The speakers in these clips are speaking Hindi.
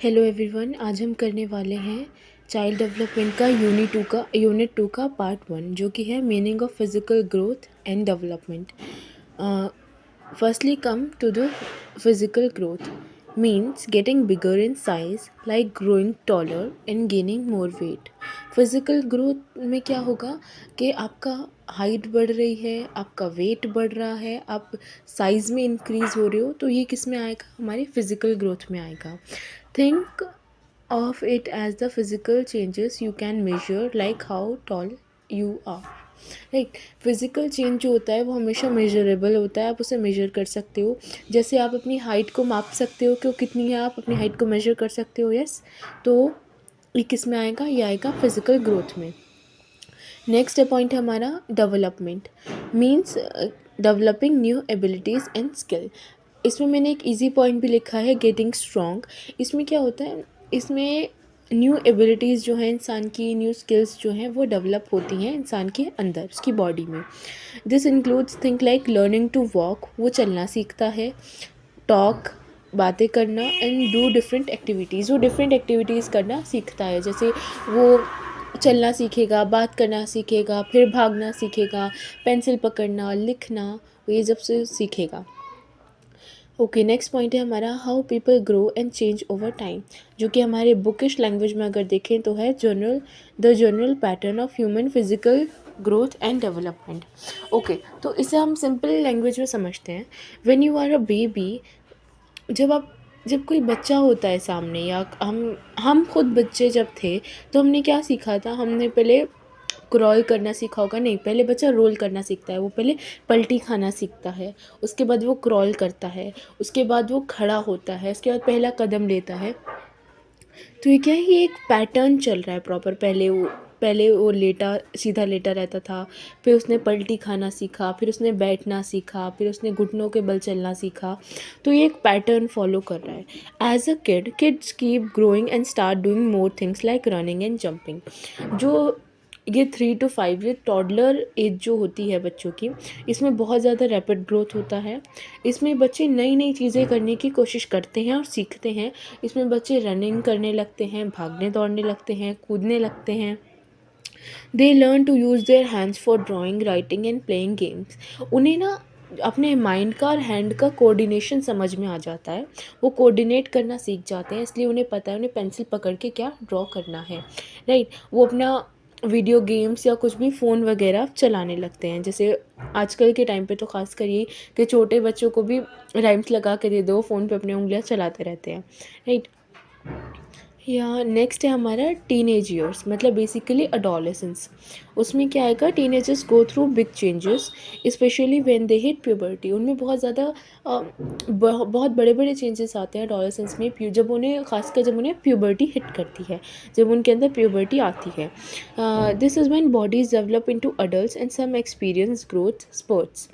हेलो एवरीवन, आज हम करने वाले हैं चाइल्ड डेवलपमेंट का यूनिट टू का पार्ट 1, जो कि है meaning of physical growth and development. Firstly come to the physical growth means getting bigger in size, like growing taller and gaining more weight. Physical growth में क्या होगा कि आपका हाइट बढ़ रही है, आपका वेट बढ़ रहा है, आप साइज़ में इंक्रीज़ हो रहे हो, तो ये किस में आएगा? हमारी फिजिकल ग्रोथ में आएगा। Think of it as the physical changes you can measure, like how tall you are. Like physical change जो होता है वो हमेशा मेजरेबल होता है, आप उसे मेजर कर सकते हो। जैसे आप अपनी हाइट को माप सकते हो कि वो कितनी है, आप अपनी हाइट को मेजर कर सकते हो। यस, तो ये किस में आएगा? ये आएगा फिज़िकल ग्रोथ में। नेक्स्ट पॉइंट है हमारा development, means developing new abilities and skill. इसमें मैंने एक इजी पॉइंट भी लिखा है, गेटिंग स्ट्रॉन्ग। इसमें क्या होता है, इसमें न्यू एबिलिटीज़ जो हैं इंसान की, न्यू स्किल्स जो हैं वो डेवलप होती हैं इंसान के अंदर, उसकी बॉडी में। This includes think like learning to walk, वो चलना सीखता है, टॉक, बातें करना, एंड डू डिफरेंट एक्टिविटीज़, वो डिफरेंट एक्टिविटीज़ करना सीखता है। जैसे वो चलना सीखेगा, बात करना सीखेगा, फिर भागना सीखेगा, पेंसिल पकड़ना, लिखना, वो ये जब से सीखेगा। ओके, नेक्स्ट पॉइंट है हमारा how people grow and change over time, जो कि हमारे बुकिश लैंग्वेज में अगर देखें तो है the general pattern of human physical growth and development. Okay, तो इसे हम सिंपल लैंग्वेज में समझते हैं। When you are a baby, जब कोई बच्चा होता है सामने, या हम खुद बच्चे जब थे तो हमने क्या सीखा था? हमने पहले क्रॉल करना सीखा होगा। नहीं, पहले बच्चा रोल करना सीखता है, वो पहले पलटी खाना सीखता है, उसके बाद वो क्रॉल करता है, उसके बाद वो खड़ा होता है, उसके बाद पहला कदम लेता है। तो ये क्या है, ये एक पैटर्न चल रहा है प्रॉपर। पहले वो सीधा लेटा रहता था, फिर उसने पलटी खाना सीखा, फिर उसने बैठना सीखा, फिर उसने घुटनों के बल चलना सीखा। तो ये एक पैटर्न फॉलो कर रहा है। As a kids keep growing and start doing more things like running and jumping. जो ये 3 to 5, ये टॉडलर एज जो होती है बच्चों की, इसमें बहुत ज़्यादा रैपिड ग्रोथ होता है। इसमें बच्चे नई नई चीज़ें करने की कोशिश करते हैं और सीखते हैं। इसमें बच्चे रनिंग करने लगते हैं, भागने दौड़ने लगते हैं, कूदने लगते हैं। They learn to use their hands for drawing, writing and playing games. उन्हें ना अपने माइंड का और हैंड का कोऑर्डिनेशन समझ में आ जाता है, वो कोऑर्डिनेट करना सीख जाते हैं, इसलिए उन्हें पता है उन्हें पेंसिल पकड़ के क्या ड्रॉ करना है। राइट, वो अपना वीडियो गेम्स या कुछ भी फ़ोन वगैरह चलाने लगते हैं। जैसे आजकल के टाइम पे तो ख़ास कर ये कि छोटे बच्चों को भी राइम्स लगा के दे दो, फ़ोन पे अपनी उंगलियां चलाते रहते हैं। राइट, या नेक्स्ट है हमारा टीनेज ईयर्स, मतलब बेसिकली अडोलेसेंस। उसमें क्या आएगा, teenagers go through big changes specially when they hit puberty. उनमें बहुत ज़्यादा बहुत बड़े बड़े चेंजेस आते हैं अडोलेसेंस में, जब उन्हें खासकर जब उन्हें प्यूबर्टी हिट करती है, जब उनके अंदर प्यूबर्टी आती है। This is when bodies develop into adults and some experience growth spurts.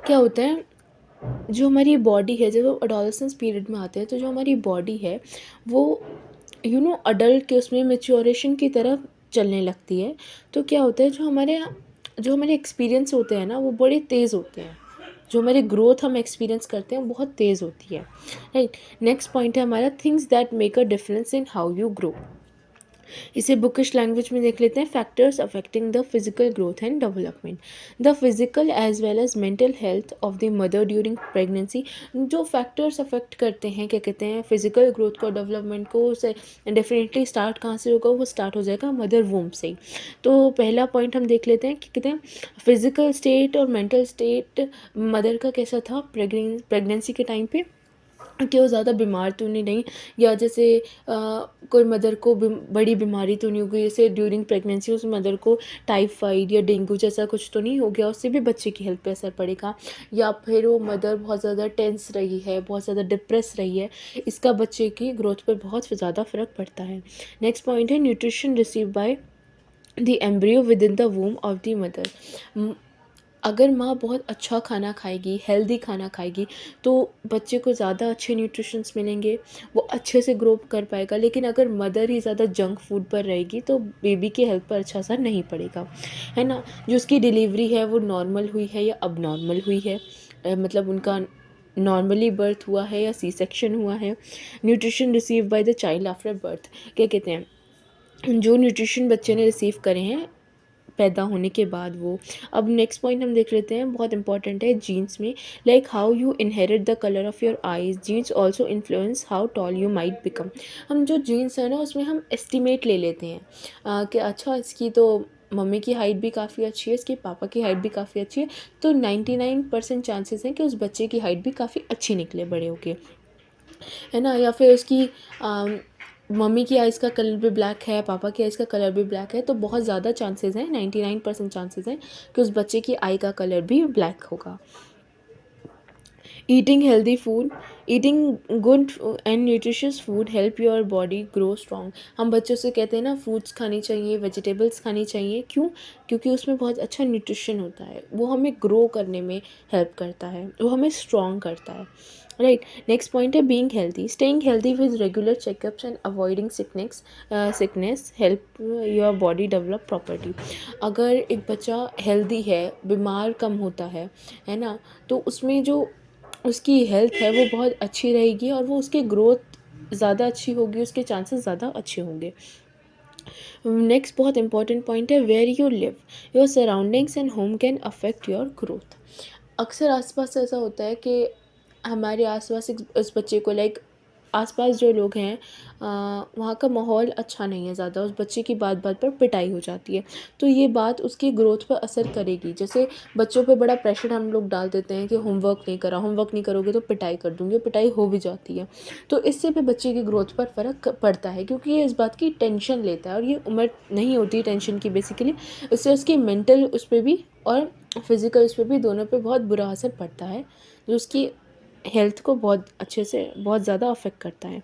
क्या होता है, जो हमारी बॉडी है, जब हम एडोलेसेंस पीरियड में आते हैं, तो जो हमारी बॉडी है वो अडल्ट के उसमें मैच्योरेशन की तरफ चलने लगती है। तो क्या होता है, जो हमारे एक्सपीरियंस होते हैं ना, वो बड़े तेज़ होते हैं। जो हमारी ग्रोथ हम एक्सपीरियंस करते हैं वो बहुत तेज़ होती है। राइट, नेक्स्ट पॉइंट है हमारा things that make a difference in how you grow. इसे बुकिश लैंग्वेज में देख लेते हैं, factors affecting the physical growth and development, the physical as well as mental health of the mother during pregnancy. जो फैक्टर्स अफेक्ट करते हैं, क्या कहते हैं, फिजिकल ग्रोथ को, डेवलपमेंट को, उसे डेफिनेटली स्टार्ट कहाँ से होगा? वो स्टार्ट हो जाएगा मदर वूम से ही। तो पहला पॉइंट हम देख लेते हैं कि कहते हैं फिजिकल स्टेट और मेंटल स्टेट मदर का कैसा था प्रेगनेंसी के टाइम पे, कि वो ज़्यादा बीमार तो नहीं, या जैसे कोई मदर को बड़ी बीमारी तो नहीं हो गई, जैसे ड्यूरिंग प्रेगनेंसी उस मदर को टाइफाइड या डेंगू जैसा कुछ तो नहीं हो गया, उससे भी बच्चे की हेल्थ पे असर पड़ेगा। या फिर वो मदर बहुत ज़्यादा टेंस रही है, बहुत ज़्यादा डिप्रेस रही है, इसका बच्चे की ग्रोथ पर बहुत ज़्यादा फ़र्क पड़ता है। नेक्स्ट पॉइंट है nutrition receive by the embryo with in the वूम of the mother. अगर माँ बहुत अच्छा खाना खाएगी, हेल्दी खाना खाएगी, तो बच्चे को ज़्यादा अच्छे न्यूट्रिशंस मिलेंगे, वो अच्छे से ग्रो कर पाएगा। लेकिन अगर मदर ही ज़्यादा जंक फूड पर रहेगी तो बेबी की हेल्थ पर अच्छा असर नहीं पड़ेगा, है ना। जो उसकी डिलीवरी है वो नॉर्मल हुई है या अब नॉर्मल हुई है, मतलब उनका नॉर्मली बर्थ हुआ है या सी सेक्शन हुआ है। Nutrition receive by the child after birth, क्या कहते हैं, जो न्यूट्रिशन बच्चे ने रिसीव करे हैं पैदा होने के बाद वो। अब नेक्स्ट पॉइंट हम देख लेते हैं, बहुत इंपॉर्टेंट है जीन्स में, like how you inherit the colour of your eyes, genes also influence how tall you might become. हम जो जीन्स है ना उसमें हम एस्टिमेट ले लेते हैं कि अच्छा इसकी तो मम्मी की हाइट भी काफ़ी अच्छी है, इसके पापा की हाइट भी काफ़ी अच्छी है, तो 99% चांसेस हैं कि उस बच्चे की हाइट भी काफ़ी अच्छी निकले बड़े होके, है ना। या फिर उसकी मम्मी की आइज़ का कलर भी ब्लैक है, पापा की आइज़ का कलर भी ब्लैक है, तो बहुत ज़्यादा चांसेस हैं, 99% चांसेस हैं कि उस बच्चे की आई का कलर भी ब्लैक होगा। Eating healthy food, eating good and nutritious food help your body grow strong. हम बच्चों से कहते हैं ना फ्रूट्स खानी चाहिए, वेजिटेबल्स खानी चाहिए, क्यों? क्योंकि उसमें बहुत अच्छा न्यूट्रिशन होता है, वो हमें ग्रो करने में हेल्प करता है, वो हमें स्ट्रॉन्ग करता है, राइट। नेक्स्ट पॉइंट है being healthy, staying healthy with regular checkups and avoiding sickness help your body develop property. अगर एक बच्चा हेल्दी है, बीमार कम होता है ना, तो उसमें जो उसकी हेल्थ है वो बहुत अच्छी रहेगी और वो उसकी ग्रोथ ज़्यादा अच्छी होगी, उसके चांसेस ज़्यादा अच्छे होंगे। नेक्स्ट बहुत इंपॉर्टेंट पॉइंट है where you live, your surroundings and home can affect your growth. अक्सर आसपास ऐसा होता है कि हमारे आसपास उस बच्चे को लाइक आसपास जो लोग हैं वहाँ का माहौल अच्छा नहीं है ज़्यादा, उस बच्चे की बात बात पर पिटाई हो जाती है, तो ये बात उसकी ग्रोथ पर असर करेगी। जैसे बच्चों पे बड़ा प्रेशर हम लोग डाल देते हैं कि होमवर्क नहीं करा, होमवर्क नहीं करोगे तो पिटाई कर दूँगी, पिटाई हो भी जाती है, तो इससे भी बच्चे की ग्रोथ पर फ़र्क पड़ता है, क्योंकि ये इस बात की टेंशन लेता है और ये उम्र नहीं होती टेंशन की बेसिकली। इससे उसकी मेंटल उस पर भी और फिज़िकल उस पर भी, दोनों पे बहुत बुरा असर पड़ता है, जो उसकी हेल्थ को बहुत अच्छे से बहुत ज़्यादा अफेक्ट करता है।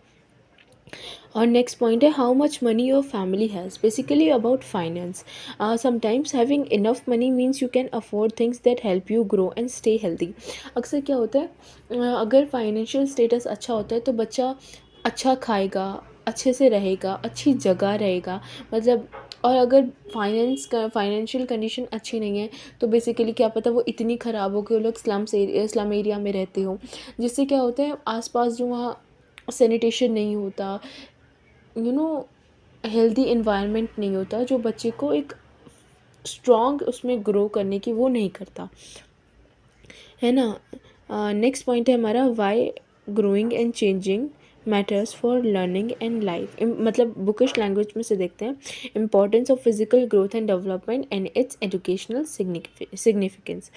और नेक्स्ट पॉइंट है how much money your family has, basically about finance. Sometimes having enough money means you can afford things that help you grow and stay healthy. अक्सर क्या होता है अगर फाइनेंशियल स्टेटस अच्छा होता है तो बच्चा अच्छा खाएगा, अच्छे से रहेगा, अच्छी जगह रहेगा, मतलब। और अगर फाइनेंशियल कंडीशन अच्छी नहीं है तो बेसिकली क्या पता वो इतनी ख़राब हो कि वो लोग स्लम एरिया में रहते हो, जिससे क्या होता है आसपास जो वहाँ सैनिटेशन नहीं होता, नो हेल्दी इन्वायरमेंट नहीं होता, जो बच्चे को एक स्ट्रॉन्ग उसमें ग्रो करने की वो नहीं करता, है ना। नेक्स्ट पॉइंट है हमारा why growing and changing matters for learning and life, मतलब बुकिश लैंग्वेज में से देखते हैं importance of physical growth and development and its educational significance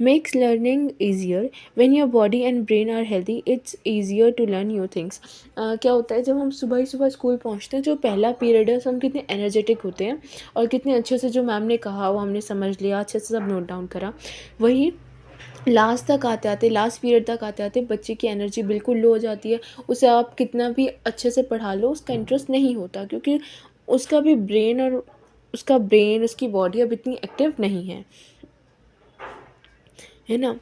makes learning easier when your body and brain are healthy, it's easier to learn new things. क्या होता है जब हम सुबह ही सुबह स्कूल पहुंचते हैं, जो पहला पीरियड है, हम कितने एनर्जेटिक होते हैं और कितने अच्छे से जो मैम ने कहा वो हमने समझ लिया, अच्छे से सब नोट डाउन करा। वही लास्ट पीरियड तक आते आते बच्चे की एनर्जी बिल्कुल लो हो जाती है, उसे आप कितना भी अच्छे से पढ़ा लो उसका इंटरेस्ट नहीं होता, क्योंकि उसका भी ब्रेन उसकी बॉडी अब इतनी एक्टिव नहीं है ना।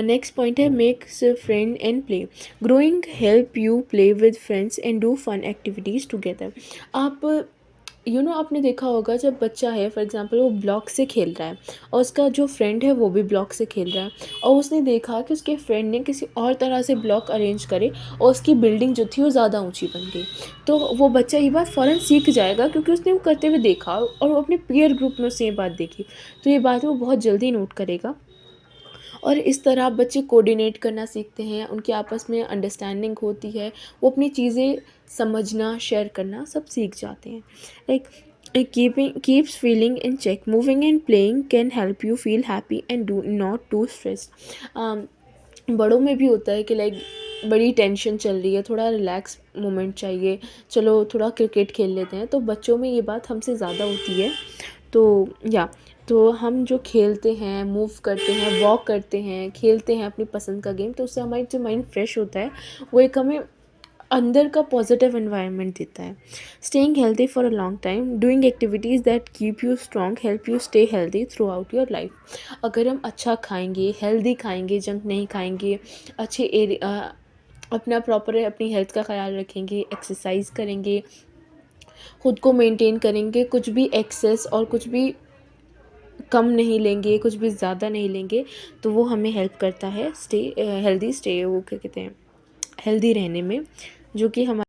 नेक्स्ट पॉइंट है makes friend and play, growing help you play with friends and do fun activities together. आप आपने देखा होगा जब बच्चा है फॉर एग्जांपल वो ब्लॉक से खेल रहा है और उसका जो फ्रेंड है वो भी ब्लॉक से खेल रहा है, और उसने देखा कि उसके फ्रेंड ने किसी और तरह से ब्लॉक अरेंज करे और उसकी बिल्डिंग जो थी वो ज़्यादा ऊंची बन गई, तो वो बच्चा ये बात फ़ौरन सीख जाएगा क्योंकि उसने वो करते हुए देखा और वो अपने पीयर ग्रुप में उसने ये बात देखी, तो ये बात वो बहुत जल्दी नोट करेगा। और इस तरह बच्चे कोऑर्डिनेट करना सीखते हैं, उनके आपस में अंडरस्टैंडिंग होती है, वो अपनी चीज़ें समझना शेयर करना सब सीख जाते हैं। Like keeps feeling in check, moving and playing can help you feel happy and do not too stressed। बड़ों में भी होता है कि लाइक बड़ी टेंशन चल रही है, थोड़ा रिलैक्स मोमेंट चाहिए, चलो थोड़ा क्रिकेट खेल लेते हैं, तो बच्चों में ये बात हमसे ज़्यादा होती है। तो या तो हम जो खेलते हैं, मूव करते हैं, वॉक करते हैं, खेलते हैं अपनी पसंद का गेम, तो उससे हमारी जो माइंड फ्रेश होता है वो एक हमें अंदर का पॉजिटिव एनवायरनमेंट देता है। Staying healthy for a long time, doing activities that keep you strong help you stay healthy through out your life. अगर हम अच्छा खाएंगे, हेल्दी खाएंगे, जंक नहीं खाएंगे, अच्छे अपना प्रॉपर अपनी हेल्थ का ख्याल रखेंगे, एक्सरसाइज करेंगे, खुद को मेंटेन करेंगे, कुछ भी एक्सेस और कुछ भी कम नहीं लेंगे, कुछ भी ज़्यादा नहीं लेंगे, तो वो हमें हेल्प करता है स्टे हेल्दी, स्टे वो क्या कहते हैं, हेल्दी रहने में, जो कि हमारे